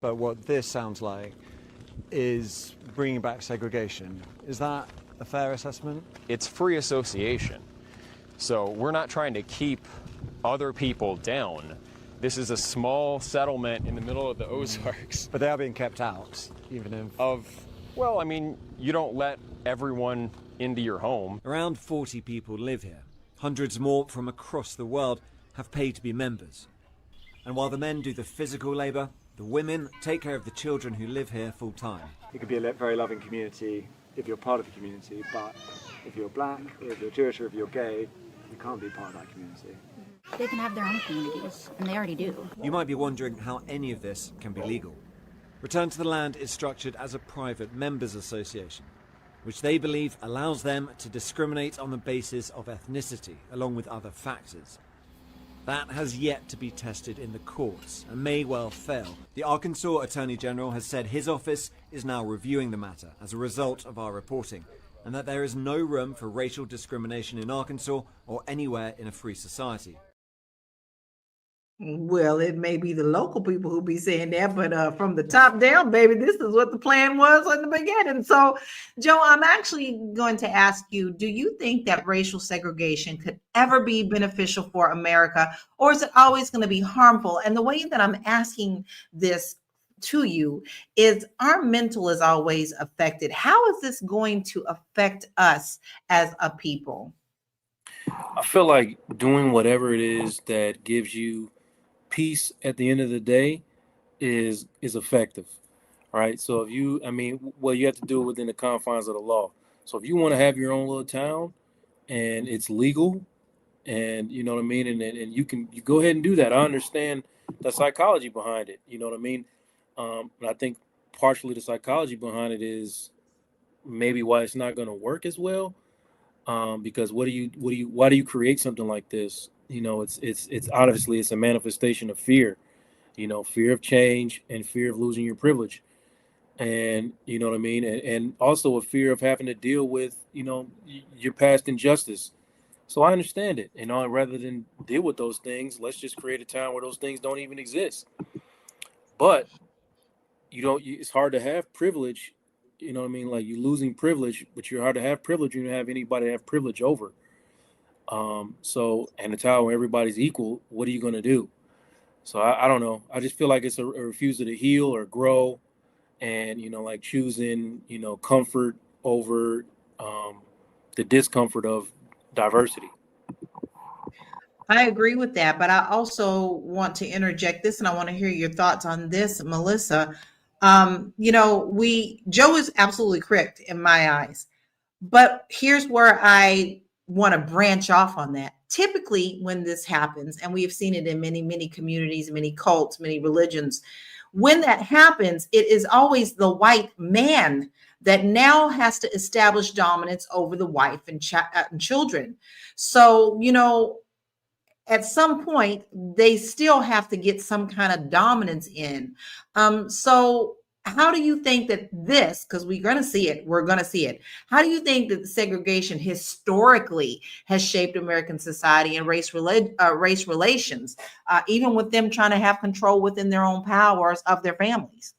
But what this sounds like is bringing back segregation. Is that a fair assessment? It's free association. So we're not trying to keep other people down. This is a small settlement in the middle of the Ozarks. But they are being kept out, even if... Well, I mean, you don't let everyone into your home. Around 40 people live here. Hundreds more from across the world have paid to be members. And while the men do the physical labour, the women take care of the children who live here full time. It could be a very loving community if you're part of the community, but if you're black, or if you're Jewish, or if you're gay, you can't be part of that community. They can have their own communities, and they already do. You might be wondering how any of this can be legal. Return to the Land is structured as a private members association, which they believe allows them to discriminate on the basis of ethnicity, along with other factors. That has yet to be tested in the courts and may well fail. The Arkansas Attorney General has said his office is now reviewing the matter as a result of our reporting, and that there is no room for racial discrimination in Arkansas or anywhere in a free society. Well, it may be the local people who be saying that, but from the top down, baby, this is what the plan was in the beginning. So, Joe, I'm actually going to ask you, do you think that racial segregation could ever be beneficial for America, or is it always going to be harmful? And the way that I'm asking this to you is our mental is always affected. How is this going to affect us as a people? I feel like doing whatever it is that gives you peace at the end of the day is effective, right? So if you, you have to do it within the confines of the law. So if you want to have your own little town and it's legal, and you know what I mean, and you go ahead and do that. I understand the psychology behind it, you know what I mean. And I think partially the psychology behind it is maybe why it's not going to work as well. Because why do you create something like this? You know, it's obviously it's a manifestation of fear, you know, fear of change and fear of losing your privilege. And you know what I mean? And also a fear of having to deal with, you know, your past injustice. So I understand it. And rather than deal with those things, let's just create a town where those things don't even exist. But it's hard to have privilege. You know what I mean? Like you're losing privilege, but you're hard to have privilege. You don't have anybody to have privilege over. So, and a town where everybody's equal, what are you going to do? So I don't know. I just feel like it's a refusal to heal or grow, and, you know, like choosing, you know, comfort over the discomfort of diversity. I agree with that, but I also want to interject this, and I want to hear your thoughts on this, Melissa. Joe is absolutely correct in my eyes, but here's where I want to branch off on that. Typically, when this happens, and we have seen it in many, many communities, many cults, many religions, when that happens, it is always the white man that now has to establish dominance over the wife and children. So, you know, at some point, they still have to get some kind of dominance in. So how do you think that this, because we're going to see it. How do you think that segregation historically has shaped American society and race relations, even with them trying to have control within their own powers of their families?